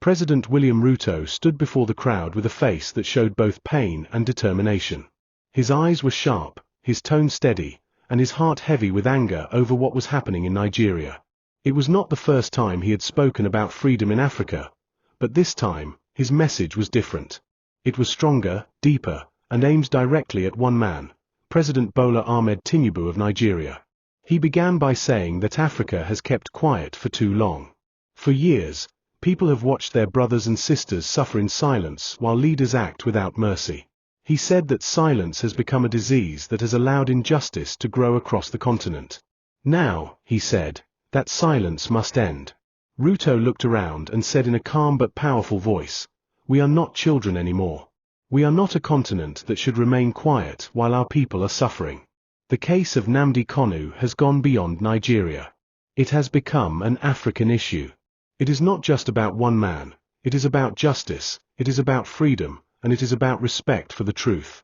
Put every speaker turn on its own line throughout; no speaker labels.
President William Ruto stood before the crowd with a face that showed both pain and determination. His eyes were sharp, his tone steady, and his heart heavy with anger over what was happening in Nigeria. It was not the first time he had spoken about freedom in Africa, but this time, his message was different. It was stronger, deeper, and aimed directly at one man, President Bola Ahmed Tinubu of Nigeria. He began by saying that Africa has kept quiet for too long. For years, people have watched their brothers and sisters suffer in silence while leaders act without mercy. He said that silence has become a disease that has allowed injustice to grow across the continent. Now, he said, that silence must end. Ruto looked around and said in a calm but powerful voice, "We are not children anymore. We are not a continent that should remain quiet while our people are suffering." The case of Nnamdi Kanu has gone beyond Nigeria. It has become an African issue. It is not just about one man, it is about justice, it is about freedom, and it is about respect for the truth.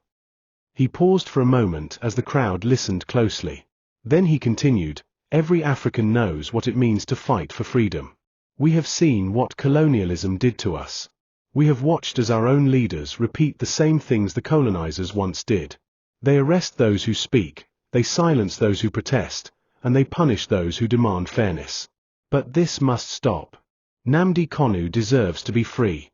He paused for a moment as the crowd listened closely. Then he continued, "Every African knows what it means to fight for freedom. We have seen what colonialism did to us. We have watched as our own leaders repeat the same things the colonizers once did. They arrest those who speak, they silence those who protest, and they punish those who demand fairness. But this must stop. Nnamdi Kanu deserves to be free."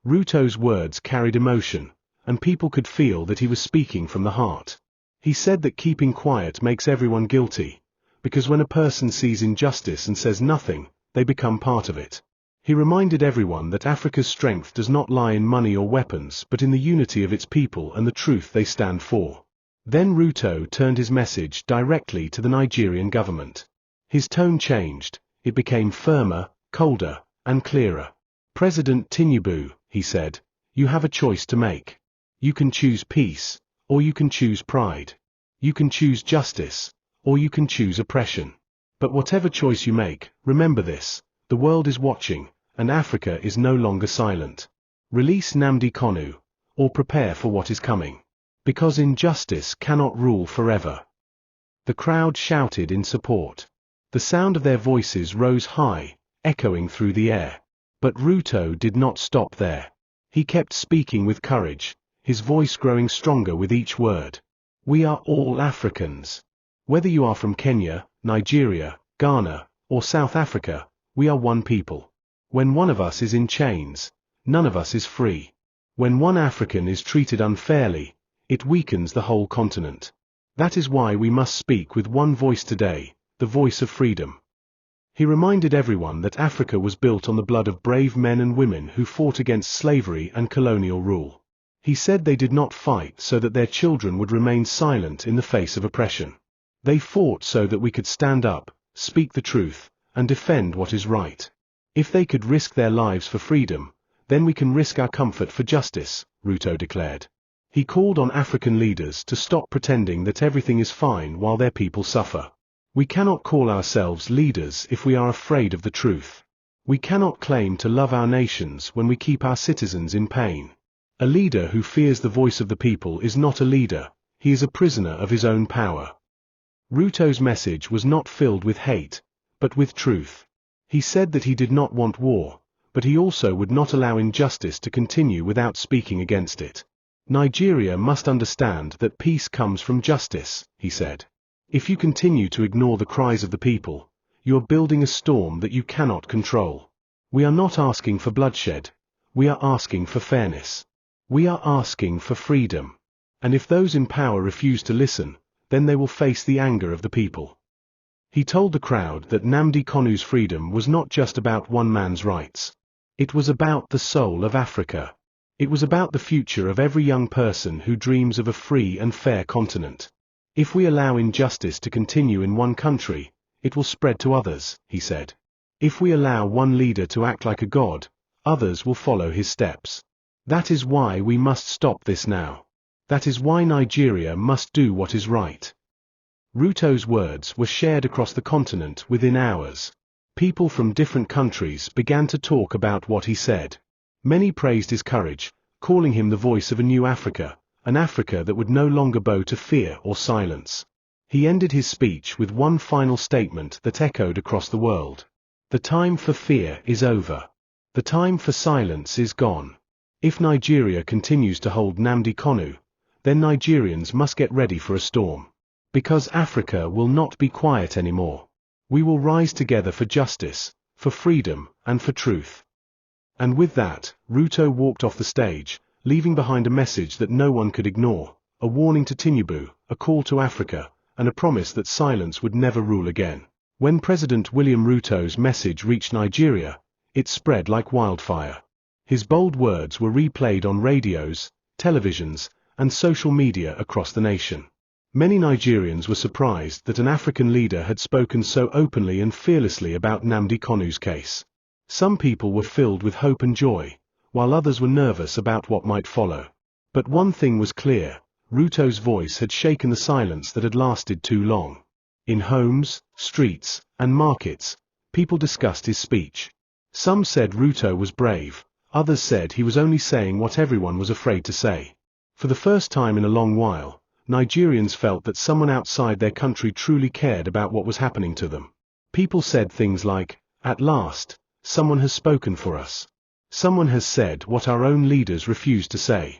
Ruto's words carried emotion, and people could feel that he was speaking from the heart. He said that keeping quiet makes everyone guilty, because when a person sees injustice and says nothing, they become part of it. He reminded everyone that Africa's strength does not lie in money or weapons but in the unity of its people and the truth they stand for. Then Ruto turned his message directly to the Nigerian government. His tone changed, it became firmer, colder, and clearer. "President Tinubu," he said, "you have a choice to make. You can choose peace, or you can choose pride. You can choose justice, or you can choose oppression. But whatever choice you make, remember this, the world is watching, and Africa is no longer silent. Release Nnamdi Kanu, or prepare for what is coming. Because injustice cannot rule forever." The crowd shouted in support. The sound of their voices rose high, echoing through the air. But Ruto did not stop there. He kept speaking with courage, his voice growing stronger with each word. "We are all Africans. Whether you are from Kenya, Nigeria, Ghana, or South Africa, we are one people. When one of us is in chains, none of us is free. When one African is treated unfairly, it weakens the whole continent. That is why we must speak with one voice today, the voice of freedom." He reminded everyone that Africa was built on the blood of brave men and women who fought against slavery and colonial rule. He said they did not fight so that their children would remain silent in the face of oppression. They fought so that we could stand up, speak the truth, and defend what is right. If they could risk their lives for freedom, then we can risk our comfort for justice, Ruto declared. He called on African leaders to stop pretending that everything is fine while their people suffer. We cannot call ourselves leaders if we are afraid of the truth. We cannot claim to love our nations when we keep our citizens in pain. A leader who fears the voice of the people is not a leader, he is a prisoner of his own power. Ruto's message was not filled with hate, but with truth. He said that he did not want war, but he also would not allow injustice to continue without speaking against it. "Nigeria must understand that peace comes from justice," he said. "If you continue to ignore the cries of the people, you are building a storm that you cannot control. We are not asking for bloodshed, we are asking for fairness. We are asking for freedom. And if those in power refuse to listen, then they will face the anger of the people." He told the crowd that Nnamdi Kanu's freedom was not just about one man's rights. It was about the soul of Africa. It was about the future of every young person who dreams of a free and fair continent. "If we allow injustice to continue in one country, it will spread to others," he said. "If we allow one leader to act like a god, others will follow his steps. That is why we must stop this now. That is why Nigeria must do what is right." Ruto's words were shared across the continent within hours. People from different countries began to talk about what he said. Many praised his courage, calling him the voice of a new Africa, an Africa that would no longer bow to fear or silence. He ended his speech with one final statement that echoed across the world. "The time for fear is over. The time for silence is gone. If Nigeria continues to hold Nnamdi Kanu, then Nigerians must get ready for a storm. Because Africa will not be quiet anymore. We will rise together for justice, for freedom, and for truth. And with that, Ruto walked off the stage, leaving behind a message that no one could ignore, a warning to Tinubu, a call to Africa, and a promise that silence would never rule again. When President William Ruto's message reached Nigeria, it spread like wildfire. His bold words were replayed on radios, televisions, and social media across the nation. Many Nigerians were surprised that an African leader had spoken so openly and fearlessly about Nnamdi Kanu's case. Some people were filled with hope and joy, while others were nervous about what might follow. But one thing was clear: Ruto's voice had shaken the silence that had lasted too long. In homes, streets, and markets, people discussed his speech. Some said Ruto was brave, others said he was only saying what everyone was afraid to say. For the first time in a long while, Nigerians felt that someone outside their country truly cared about what was happening to them. People said things like, "At last, someone has spoken for us. Someone has said what our own leaders refused to say."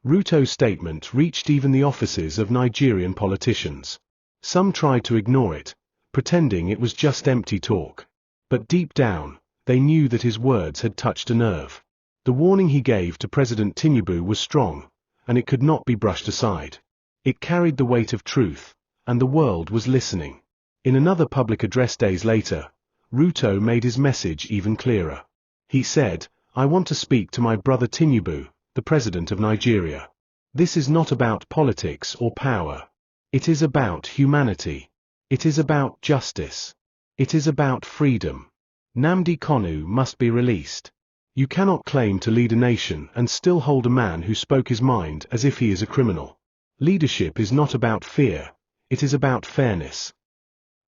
Ruto's statement reached even the offices of Nigerian politicians. Some tried to ignore it, pretending it was just empty talk. But deep down, they knew that his words had touched a nerve. The warning he gave to President Tinubu was strong, and it could not be brushed aside. It carried the weight of truth, and the world was listening. In another public address days later, Ruto made his message even clearer. He said, "I want to speak to my brother Tinubu, the President of Nigeria. This is not about politics or power. It is about humanity. It is about justice. It is about freedom. Nnamdi Kanu must be released. You cannot claim to lead a nation and still hold a man who spoke his mind as if he is a criminal. Leadership is not about fear, it is about fairness."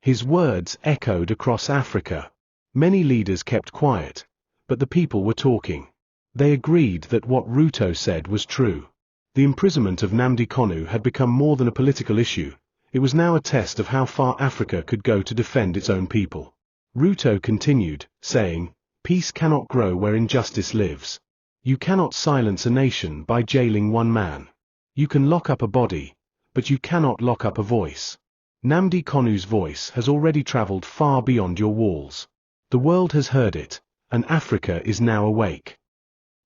His words echoed across Africa. Many leaders kept quiet, but the people were talking. They agreed that what Ruto said was true. The imprisonment of Nnamdi Kanu had become more than a political issue. It was now a test of how far Africa could go to defend its own people. Ruto continued, saying, "Peace cannot grow where injustice lives. You cannot silence a nation by jailing one man. You can lock up a body, but you cannot lock up a voice. Nnamdi Kanu's voice has already traveled far beyond your walls. The world has heard it, and Africa is now awake."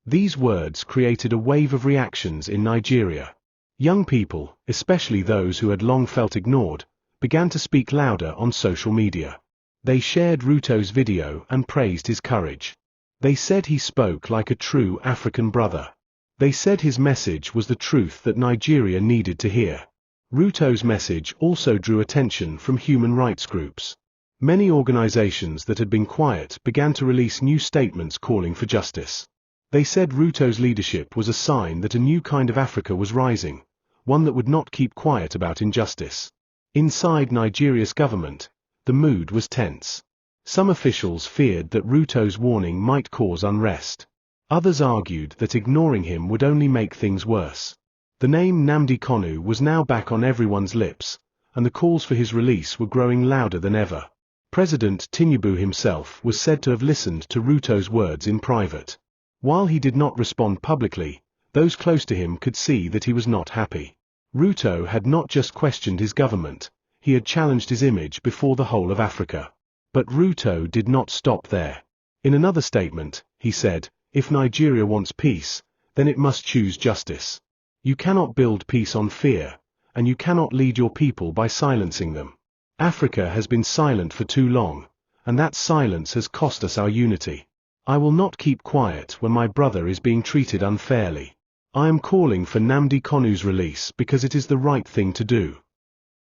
These words created a wave of reactions in Nigeria. Young people, especially those who had long felt ignored, began to speak louder on social media. They shared Ruto's video and praised his courage. They said he spoke like a true African brother. They said his message was the truth that Nigeria needed to hear. Ruto's message also drew attention from human rights groups. Many organizations that had been quiet began to release new statements calling for justice. They said Ruto's leadership was a sign that a new kind of Africa was rising, one that would not keep quiet about injustice. Inside Nigeria's government, the mood was tense. Some officials feared that Ruto's warning might cause unrest. Others argued that ignoring him would only make things worse. The name Nnamdi Kanu was now back on everyone's lips, and the calls for his release were growing louder than ever. President Tinubu himself was said to have listened to Ruto's words in private. While he did not respond publicly, those close to him could see that he was not happy. Ruto had not just questioned his government, he had challenged his image before the whole of Africa. But Ruto did not stop there. In another statement, he said, "If Nigeria wants peace, then it must choose justice. You cannot build peace on fear, and you cannot lead your people by silencing them. Africa has been silent for too long, and that silence has cost us our unity. I will not keep quiet when my brother is being treated unfairly. I am calling for Nnamdi Kanu's release because it is the right thing to do."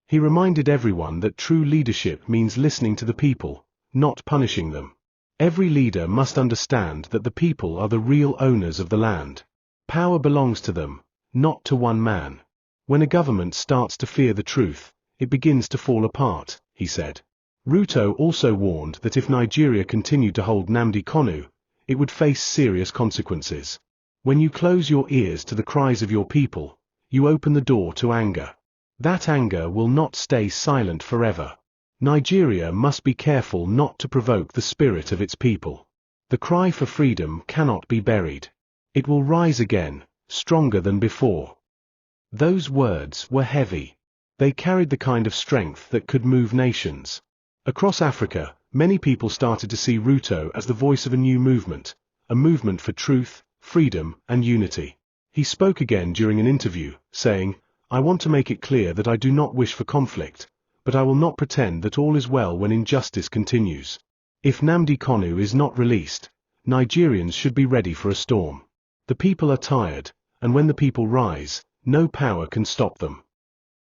He reminded everyone that true leadership means listening to the people, not punishing them. Every leader must understand that the people are the real owners of the land. Power belongs to them, not to one man. When a government starts to fear the truth, it begins to fall apart, he said. Ruto also warned that if Nigeria continued to hold Nnamdi Kanu, it would face serious consequences. When you close your ears to the cries of your people, you open the door to anger. That anger will not stay silent forever. Nigeria must be careful not to provoke the spirit of its people. The cry for freedom cannot be buried. It will rise again, stronger than before. Those words were heavy. They carried the kind of strength that could move nations. Across Africa, many people started to see Ruto as the voice of a new movement, a movement for truth, freedom, and unity. He spoke again during an interview, saying, "I want to make it clear that I do not wish for conflict, but I will not pretend that all is well when injustice continues. If Nnamdi Kanu is not released, Nigerians should be ready for a storm. The people are tired, and when the people rise, no power can stop them."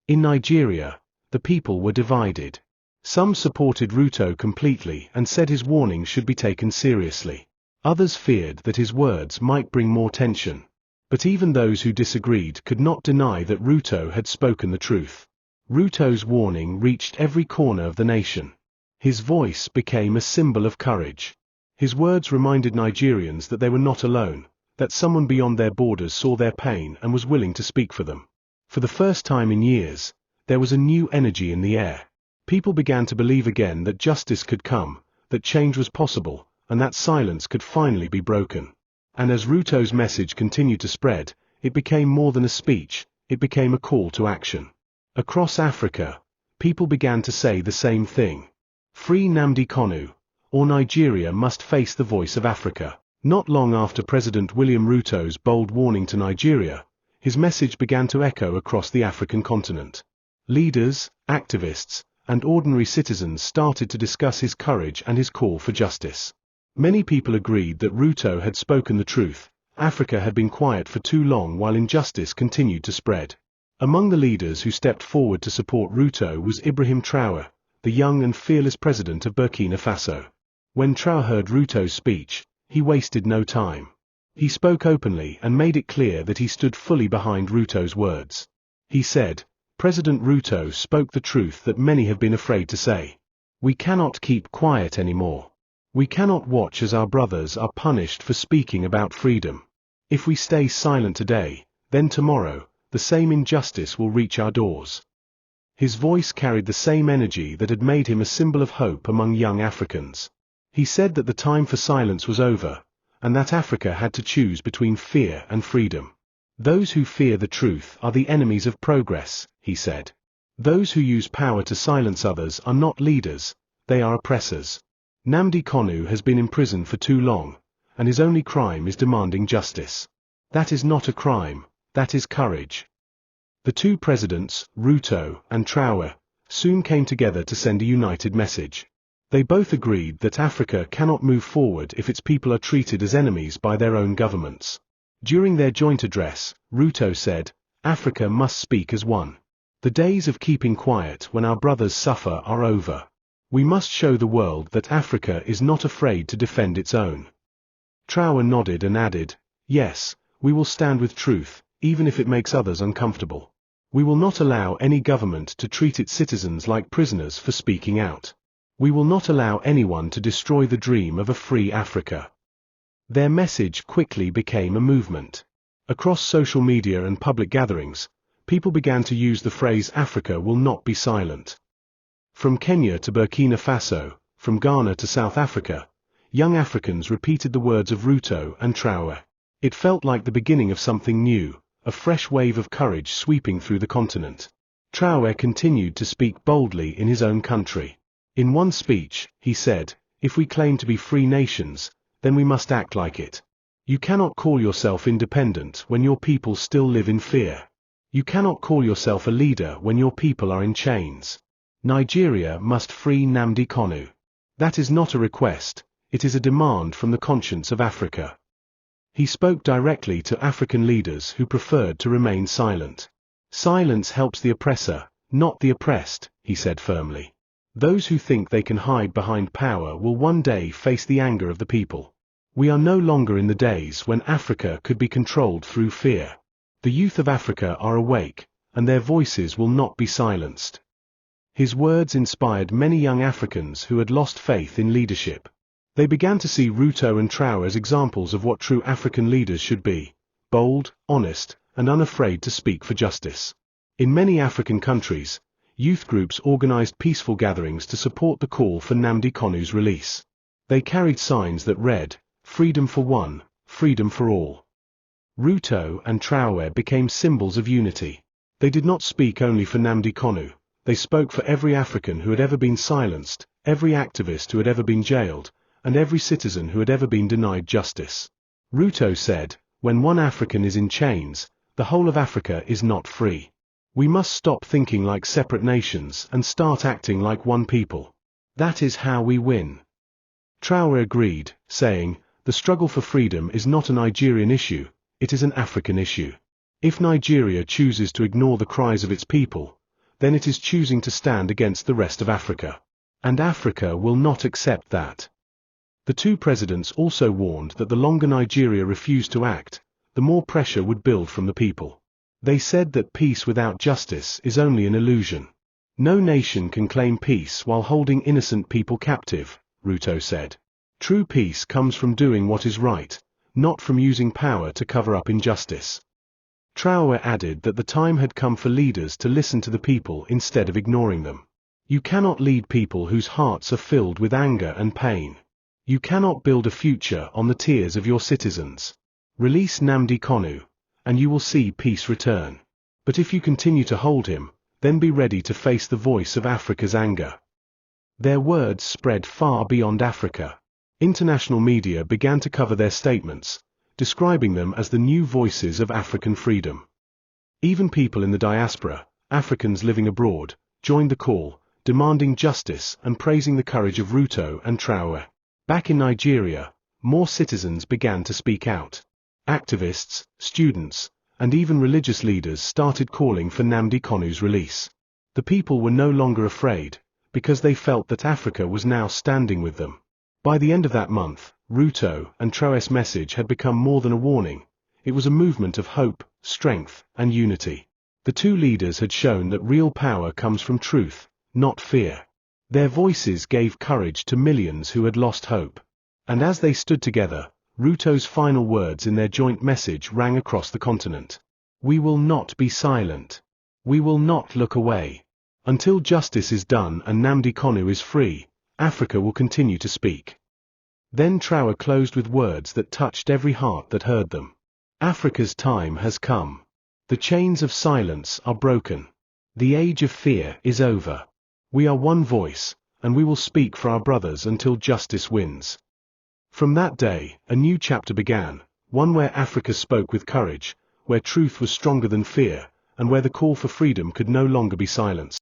In Nigeria, the people were divided. Some supported Ruto completely and said his warning should be taken seriously. Others feared that his words might bring more tension. But even those who disagreed could not deny that Ruto had spoken the truth. Ruto's warning reached every corner of the nation. His voice became a symbol of courage. His words reminded Nigerians that they were not alone, that someone beyond their borders saw their pain and was willing to speak for them. For the first time in years, there was a new energy in the air. People began to believe again that justice could come, that change was possible, and that silence could finally be broken. And as Ruto's message continued to spread, it became more than a speech, it became a call to action. Across Africa, people began to say the same thing. Free Nnamdi Kanu, or Nigeria must face the voice of Africa. Not long after President William Ruto's bold warning to Nigeria, his message began to echo across the African continent. Leaders, activists, and ordinary citizens started to discuss his courage and his call for justice. Many people agreed that Ruto had spoken the truth. Africa had been quiet for too long while injustice continued to spread. Among the leaders who stepped forward to support Ruto was Ibrahim Traoré, the young and fearless president of Burkina Faso. When Traoré heard Ruto's speech, he wasted no time. He spoke openly and made it clear that he stood fully behind Ruto's words. He said, "President Ruto spoke the truth that many have been afraid to say. We cannot keep quiet anymore. We cannot watch as our brothers are punished for speaking about freedom. If we stay silent today, then tomorrow, the same injustice will reach our doors." His voice carried the same energy that had made him a symbol of hope among young Africans. He said that the time for silence was over, and that Africa had to choose between fear and freedom. "Those who fear the truth are the enemies of progress," he said. "Those who use power to silence others are not leaders, they are oppressors." Nnamdi Kanu has been in prison for too long, and his only crime is demanding justice. That is not a crime, that is courage. The two presidents, Ruto and Traoré, soon came together to send a united message. They both agreed that Africa cannot move forward if its people are treated as enemies by their own governments. During their joint address, Ruto said, "Africa must speak as one. The days of keeping quiet when our brothers suffer are over. We must show the world that Africa is not afraid to defend its own." Traoré nodded and added, "Yes, we will stand with truth, even if it makes others uncomfortable. We will not allow any government to treat its citizens like prisoners for speaking out. We will not allow anyone to destroy the dream of a free Africa." Their message quickly became a movement. Across social media and public gatherings, people began to use the phrase "Africa will not be silent." From Kenya to Burkina Faso, from Ghana to South Africa, young Africans repeated the words of Ruto and Traoré. It felt like the beginning of something new, a fresh wave of courage sweeping through the continent. Traoré continued to speak boldly in his own country. In one speech, he said, "If we claim to be free nations, then we must act like it. You cannot call yourself independent when your people still live in fear. You cannot call yourself a leader when your people are in chains. Nigeria must free Nnamdi Kanu. That is not a request, it is a demand from the conscience of Africa." He spoke directly to African leaders who preferred to remain silent. "Silence helps the oppressor, not the oppressed," he said firmly. "Those who think they can hide behind power will one day face the anger of the people. We are no longer in the days when Africa could be controlled through fear. The youth of Africa are awake, and their voices will not be silenced." His words inspired many young Africans who had lost faith in leadership. They began to see Ruto and Traoré as examples of what true African leaders should be: bold, honest, and unafraid to speak for justice. In many African countries, youth groups organized peaceful gatherings to support the call for Nnamdi Kanu's release. They carried signs that read, Freedom for one, freedom for all. Ruto and Traoré became symbols of unity. They did not speak only for Nnamdi Kanu, they spoke for every African who had ever been silenced, every activist who had ever been jailed, and every citizen who had ever been denied justice. Ruto said, "When one African is in chains, the whole of Africa is not free. We must stop thinking like separate nations and start acting like one people. That is how we win." Traoré agreed, saying, "The struggle for freedom is not a Nigerian issue, it is an African issue. If Nigeria chooses to ignore the cries of its people, then it is choosing to stand against the rest of Africa. And Africa will not accept that." The two presidents also warned that the longer Nigeria refused to act, the more pressure would build from the people. They said that peace without justice is only an illusion. "No nation can claim peace while holding innocent people captive," Ruto said. "True peace comes from doing what is right, not from using power to cover up injustice." Traoré added that the time had come for leaders to listen to the people instead of ignoring them. "You cannot lead people whose hearts are filled with anger and pain. You cannot build a future on the tears of your citizens. Release Nnamdi Kanu, and you will see peace return. But if you continue to hold him, then be ready to face the voice of Africa's anger." Their words spread far beyond Africa. International media began to cover their statements, describing them as the new voices of African freedom. Even people in the diaspora, Africans living abroad, joined the call, demanding justice and praising the courage of Ruto and Traoré. Back in Nigeria, more citizens began to speak out. Activists, students, and even religious leaders started calling for Nnamdi Kanu's release. The people were no longer afraid, because they felt that Africa was now standing with them. By the end of that month, Ruto and Traoré's message had become more than a warning. It was a movement of hope, strength, and unity. The two leaders had shown that real power comes from truth, not fear. Their voices gave courage to millions who had lost hope. And as they stood together, Ruto's final words in their joint message rang across the continent. "We will not be silent. We will not look away. Until justice is done and Nnamdi Kanu is free, Africa will continue to speak." Then Traoré closed with words that touched every heart that heard them. "Africa's time has come. The chains of silence are broken. The age of fear is over. We are one voice, and we will speak for our brothers until justice wins." From that day, a new chapter began, one where Africa spoke with courage, where truth was stronger than fear, and where the call for freedom could no longer be silenced.